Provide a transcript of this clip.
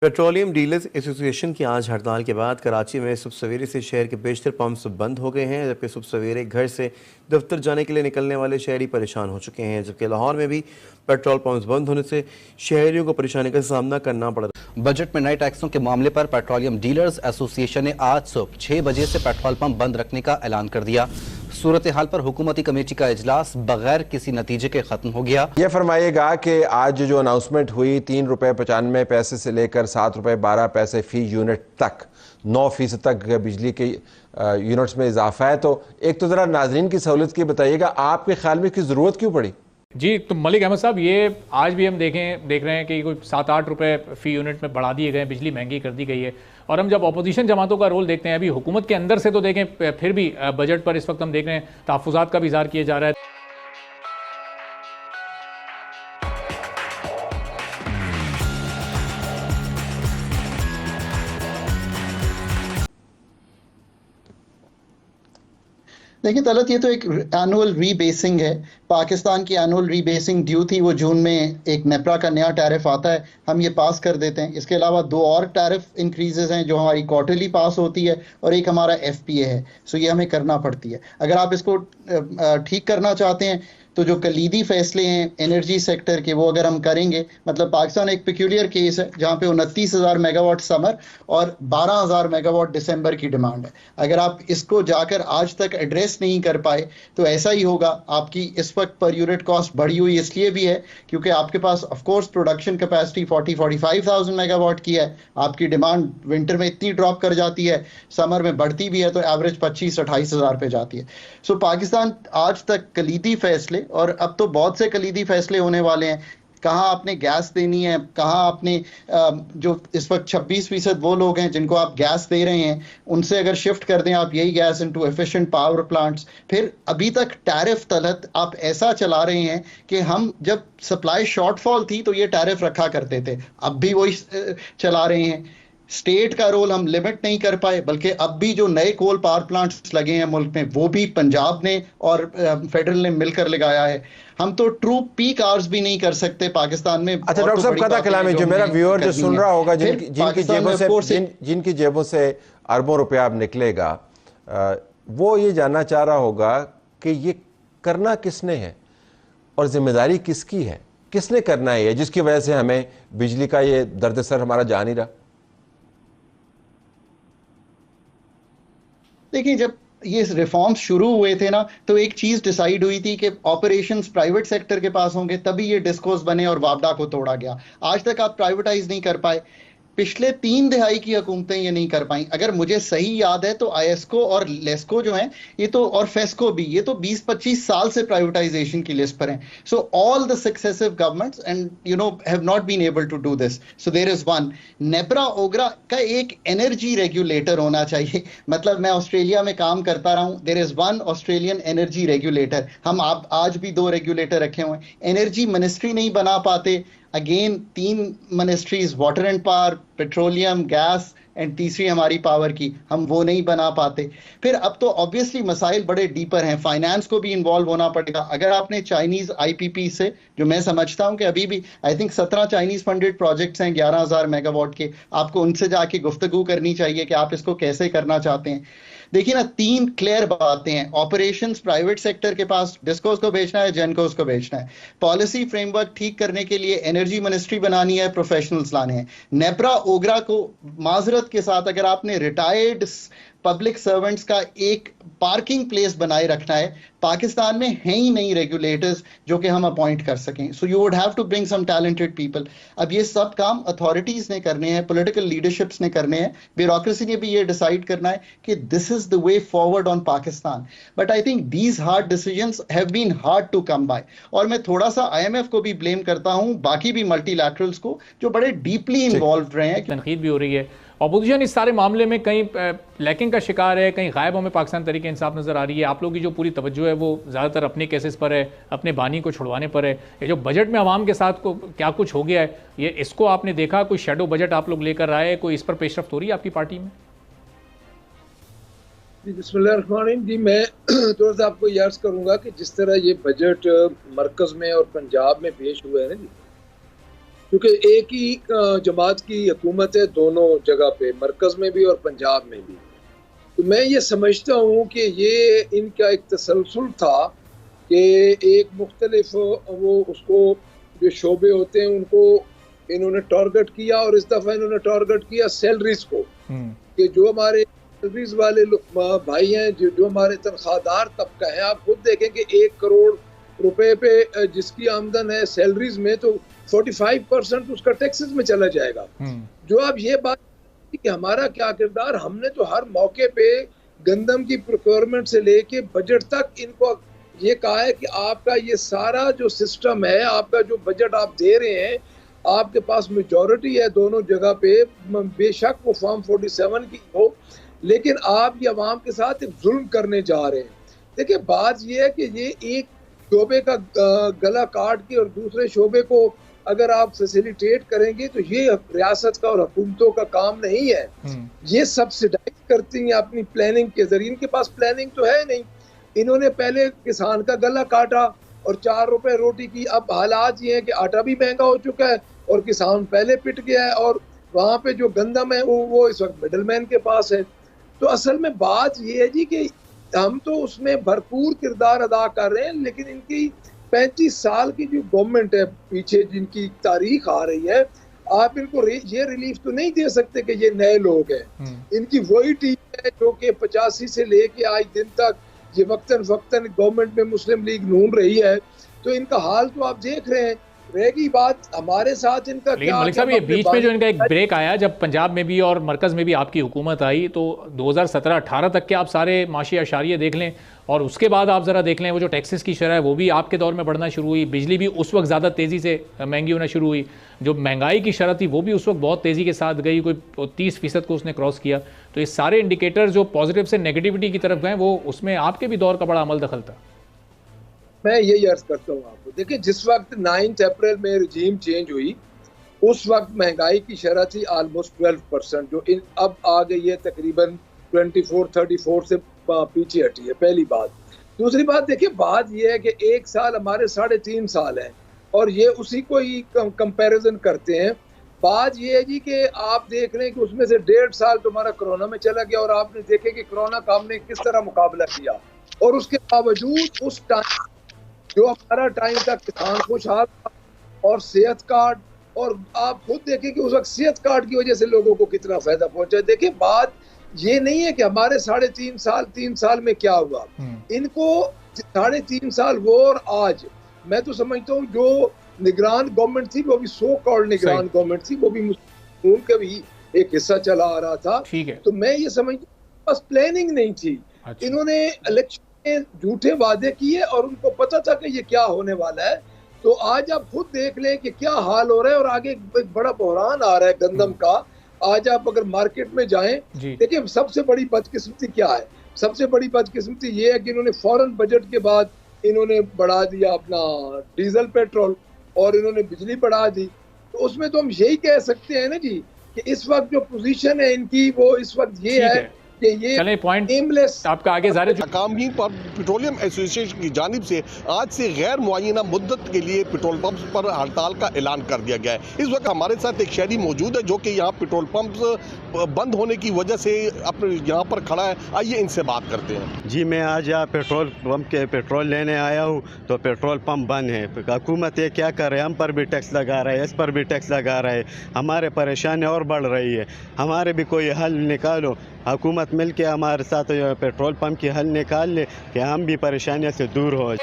Petroleum dealers association की आज हड़ताल के बाद कराची में सुबह सवेरे से शहर के बेशतर पंप्स बंद हो गए हैं, जबकि सुबह सवेरे घर से दफ्तर जाने के लिए निकलने वाले शहरी परेशान हो चुके हैं। जबकि लाहौर में भी पेट्रोल पंप्स बंद होने से शहरियों को परेशानी का सामना करना पड़ रहा है। बजट में नए टैक्सों के मामले पर पेट्रोलियम डीलर्स एसोसिएशन ने आज सुबह 6 बजे से पेट्रोल पंप बंद रखने का ऐलान कर दिया। सूरत हाल पर हुकूमती कमेटी का इजलास बगैर किसी नतीजे के खत्म हो गया। यह फरमाइएगा कि आज जो अनाउंसमेंट हुई 3 रुपये 95 पैसे से लेकर 7 रुपये 12 पैसे फी यूनिट तक 9% तक बिजली के यूनिट्स में इजाफा है। तो एक तो ज़रा नाजरीन की सहूलत की बताइएगा, आपके ख्याल में इसकी ज़रूरत क्यों पड़ी? जी, तो मलिक अहमद साहब, ये आज भी हम देख रहे हैं कि कोई 7-8 रुपये फ़ी यूनिट में बढ़ा दिए गए, बिजली महंगी कर दी गई है। और हम जब अपोजिशन जमातों का रोल देखते हैं, अभी हुकूमत के अंदर से तो देखें, फिर भी बजट पर इस वक्त हम देख रहे हैं तहफ़्फ़ुज़ात का भी इज़हार किया जा रहा है। देखिए तलत, ये तो एक एनुअल रीबेसिंग है। पाकिस्तान की एनुअल रीबेसिंग ड्यू थी, वो जून में एक नेपरा का नया टैरिफ आता है, हम ये पास कर देते हैं। इसके अलावा 2 और टैरिफ इंक्रीजेस हैं जो हमारी क्वार्टरली पास होती है, और एक हमारा FPA है। सो ये हमें करना पड़ती है। अगर आप इसको ठीक करना चाहते हैं तो जो कलीदी फैसले हैं एनर्जी सेक्टर के, वो अगर हम करेंगे, मतलब पाकिस्तान एक पिक्यूलियर केस है जहाँ पे 29,000 मेगावाट समर और 12,000 मेगावाट दिसंबर की डिमांड है। अगर आप इसको जाकर आज तक एड्रेस नहीं कर पाए तो ऐसा ही होगा। आपकी इस वक्त पर यूनिट कॉस्ट बढ़ी हुई इसलिए भी है क्योंकि आपके पास of course production capacity 40-45,000 megawatt की है। आपकी डिमांड विंटर में इतनी ड्रॉप कर जाती है, समर में बढ़ती भी है, तो एवरेज 25-28,000 पे जाती है। सो पाकिस्तान आज तक कलीदी फैसले, और अब तो बहुत से कलीदी फैसले होने वाले हैं, कहाँ आपने गैस देनी है, कहाँ आपने जो इस वक्त 26% वो लोग हैं जिनको आप गैस दे रहे हैं, उनसे अगर शिफ्ट कर दें आप यही gas into efficient power plants. फिर अभी तक टैरिफ तलत आप ऐसा चला रहे हैं कि हम जब सप्लाई शॉर्टफॉल थी तो ये टैरिफ रखा करते थे, अब भी वही चला रहे हैं। स्टेट का रोल हम लिमिट नहीं कर पाए, बल्कि अब भी जो नए कोल पावर प्लांट्स लगे हैं मुल्क में, वो भी पंजाब ने और फेडरल ने मिलकर लगाया है। हम तो ट्रू पीक आवर्स भी नहीं कर सकते पाकिस्तान में। अच्छा डॉक्टर साहब, कदा कलाम है जो मेरा व्यूअर जो सुन रहा होगा, जिनकी जेबों से अरबों रुपया अब निकलेगा, वो ये जानना चाह रहा होगा कि ये करना किसने है और जिम्मेदारी किसकी है, किसने करना है जिसकी वजह से हमें बिजली का ये दर्द-ए-सर हमारा जा नहीं रहा। देखिए, जब ये रिफॉर्म्स शुरू हुए थे ना, तो एक चीज डिसाइड हुई थी कि ऑपरेशंस प्राइवेट सेक्टर के पास होंगे, तभी ये डिस्कोस बने और वापडा को तोड़ा गया। आज तक आप प्राइवेटाइज नहीं कर पाए, पिछले 3 दिहाई की हुकूमतें ये नहीं कर पाई। अगर मुझे सही याद है तो आईएसको और लेस्को जो हैं, ये तो, और फेस्को भी, ये तो 20-25 साल से प्राइवेटाइजेशन की लिस्ट पर हैं। So all the successive governments and have not been able to do this. So there is one. NEPRA OGRA का एक एनर्जी रेगुलेटर होना चाहिए। मतलब मैं ऑस्ट्रेलिया में काम करता रहा हूं, there is one Australian energy regulator. हम आप आज भी 2 रेगुलेटर रखे हुए हैं। एनर्जी मिनिस्ट्री नहीं बना पाते, again 3 ministries, water and power, petroleum, gas and तीसरी हमारी पावर की, हम वो नहीं बना पाते। फिर अब तो ऑब्वियसली मसाइल बड़े डीपर हैं, फाइनेंस को भी इन्वॉल्व होना पड़ेगा। अगर आपने चाइनीज IPP से, जो मैं समझता हूं कि अभी भी I think 17 Chinese funded projects हैं 11,000 मेगावाट के, आपको उनसे जाके गुफ्तगू करनी चाहिए कि आप इसको कैसे करना चाहते हैं। देखिए ना, 3 क्लियर बातें हैं। ऑपरेशंस प्राइवेट सेक्टर के पास, डिस्कोस को बेचना है, जेनकोस को बेचना है। पॉलिसी फ्रेमवर्क ठीक करने के लिए एनर्जी मिनिस्ट्री बनानी है, प्रोफेशनल्स लाने हैं। नेपरा ओगरा को माजरत के साथ, अगर आपने रिटायर्ड पब्लिक सर्वेंट्स का एक पार्किंग प्लेस बनाए रखना है, पाकिस्तान में है ही नहीं रेगुलेटर्स जो कि हम अपॉइंट कर सकें। So you would have to bring some talented people. अब ये सब काम अथॉरिटीज ने करने हैं, पॉलिटिकल लीडरशिप्स ने करने हैं, ब्यूरोक्रेसी ने भी ये डिसाइड करना है कि this is the way forward on Pakistan. But I think these hard decisions have been hard to come by. और मैं थोड़ा सा IMF को भी ब्लेम करता हूं, बाकी भी मल्टीलैटरल्स को, जो बड़े डीपली इन्वॉल्व रहे हैं। तनकीद भी हो रही है, अपोजिशन इस सारे मामले में कहीं लैकिंग का शिकार है, कहीं गायब हमें पाकिस्तान तरीके इंसाफ नज़र आ रही है। आप लोगों की जो पूरी तवज्जो है वो ज़्यादातर अपने केसेस पर है, अपने बानी को छुड़वाने पर है। ये जो बजट में आवाम के साथ को क्या कुछ हो गया है, ये इसको आपने देखा? कोई शेडो बजट आप लोग लेकर आए, कोई इस पर पेशरफ्त हो रही है आपकी पार्टी में? बिस्मिल्लाहिर्रहमानिर्रहीम जी, मैं थोड़ा सा आपको याद करूँगा कि जिस तरह ये बजट मरकज़ में और पंजाब में पेश हुआ है ना जी, क्योंकि एक ही जमात की हुकूमत है दोनों जगह पे, मरकज़ में भी और पंजाब में भी। तो मैं ये समझता हूँ कि ये इनका एक तसलसल था कि एक मुख्तलिफ वो उसको जो शोबे होते हैं उनको इन्होंने टारगेट किया, और इस दफ़ा इन्होंने टारगेट किया सैलरीज को, कि जो हमारे सैलरीज वाले भाई हैं, जो हमारे तनख्वाहदार तबका है, आप खुद देखें कि 1 करोड़ रुपए पे जिसकी आमदन है सैलरीज में, तो 45% उसका टैक्सेस में चला जाएगा। जो अब ये बात कि हमारा क्या किरदार, हमने तो हर मौके पे गंदम की प्रोक्योरमेंट से लेके बजट तक इनको ये कहा है कि आपका ये सारा जो सिस्टम है, आपका जो बजट आप दे रहे हैं, आपके पास मेजॉरिटी है दोनों जगह पे, बेशक वो फॉर्म 47 की हो, लेकिन आप ये अवाम के साथ एक जुल्म करने जा रहे हैं। देखिए बात ये है कि ये एक शोबे का गला काट के और दूसरे शोबे को अगर आप फैसिलिटेट करेंगे तो ये रियासत का और हुकूमतों का काम नहीं है। ये सब्सिडाइज करती हैं अपनी प्लानिंग के जरिए, इनके पास प्लानिंग तो है नहीं। इन्होंने पहले किसान का गला काटा और 4 रुपए रोटी की। अब हालात ये है कि आटा भी महंगा हो चुका है और किसान पहले पिट गया है, और वहाँ पे जो गंदम है वो इस वक्त मिडलमैन के पास है। तो असल में बात ये है जी कि हम तो उसमें भरपूर किरदार अदा कर रहे हैं, लेकिन इनकी 35 साल की जो गवर्नमेंट है पीछे, जिनकी तारीख आ रही है, आप इनको ये रिलीफ तो नहीं दे सकते कि ये नए लोग हैं। इनकी वही टीम है जो कि 85 से लेके आज दिन तक ये वक्तन फक्तन गवर्नमेंट में मुस्लिम लीग नून रही है। तो इनका हाल तो आप देख रहे हैं। रहेगी बात हमारे साथ इनका लेकिन मलिक साहब, ये बीच में जो इनका एक ब्रेक आया, जब पंजाब में भी और मरकज़ में भी आपकी हुकूमत आई, तो 2017-18 तक के आप सारे माशी अशारिये देख लें, और उसके बाद आप ज़रा देख लें वो जो टैक्सेस की शरह है वो भी आपके दौर में बढ़ना शुरू हुई, बिजली भी उस वक्त ज़्यादा तेज़ी से महंगी होना शुरू हुई, जो महंगाई की शरह थी वो भी उस वक्त बहुत तेज़ी के साथ गई, कोई 30% को उसने क्रॉस किया। तो ये सारे इंडिकेटर जो पॉजिटिव से नेगेटिविटी की तरफ गए, वो उसमें आपके भी दौर का बड़ा अमल दखल था। मैं यही अर्ज करता हूँ आपको, देखिए जिस वक्त 9 अप्रैल में रजीम चेंज हुई, उस वक्त महंगाई की शरह थी ऑलमोस्ट 12%, जो अब आ गई है तकरीबन 24-34 से पीछे हटी है। पहली बात। दूसरी बात, देखिए बात यह है कि एक साल हमारे 3.5 साल है और ये उसी को ही कंपैरिजन करते हैं। बात यह है जी कि आप देख रहे हैं कि उसमें से 1.5 साल तुम्हारा कोरोना में चला गया, और आपने देखे कि कोरोना का हमने किस तरह मुकाबला किया, और उसके बावजूद उस टाइम जो हमारा टाइम था, किसान खुशहाल था और सेहत कार्ड, और आप खुद देखें कि उस वक्त सेहत कार्ड की वजह से लोगों को कितना फायदा पहुंचा। देखिए बात ये नहीं है कि हमारे 3 साल में क्या हुआ, इनको 3.5 साल वो और आज, मैं तो समझता हूँ जो निगरान गवर्नमेंट थी वो भी सो कॉल्ड निगरान गवर्नमेंट थी, वो भी मुस्लिम का भी एक हिस्सा चला आ रहा था। तो मैं ये समझता हूँ बस प्लानिंग नहीं थी। इन्होंने इलेक्शन झूठे वादे किए और उनको पता था कि ये क्या होने वाला है। तो आज आप खुद देख लें कि क्या हाल हो रहा है, और आगे एक बड़ा बहरान आ रहा है गंदम का। आज आप अगर मार्केट में जाएं, देखिए सबसे बड़ी बदकिस्मती क्या है, सबसे बड़ी बदकिस्मती ये है कि इन्होंने फौरन बजट के बाद इन्होंने बढ़ा दिया अपना डीजल पेट्रोल, और इन्होंने बिजली बढ़ा दी। तो उसमें तो हम यही कह सकते हैं ना जी कि इस वक्त जो पोजीशन है इनकी, वो इस वक्त ये है कि ये पॉइंट आपका आगे अकामी पेट्रोलियम एसोसिएशन की जानिब से आज से गैर मुअय्यना मुद्दत के लिए पेट्रोल पंप पर हड़ताल का ऐलान कर दिया गया है। इस वक्त हमारे साथ एक शहरी मौजूद है जो कि यहाँ पेट्रोल पंप बंद होने की वजह से अपने यहाँ पर खड़ा है। आइए इनसे बात करते हैं। जी, मैं आज यहाँ पेट्रोल पंप के पेट्रोल लेने आया हूँ, तो पेट्रोल पंप बंद है। हुकूमत ये क्या कर रहे हैं, हम पर भी टैक्स लगा रहा है, इस पर भी टैक्स लगा रहा है, हमारे परेशानी और बढ़ रही है। हमारे भी कोई हल निकालो, हुकूमत मिल के हमारे साथ पेट्रोल पंप की हल निकाल ले कि हम भी परेशानियों से दूर हो।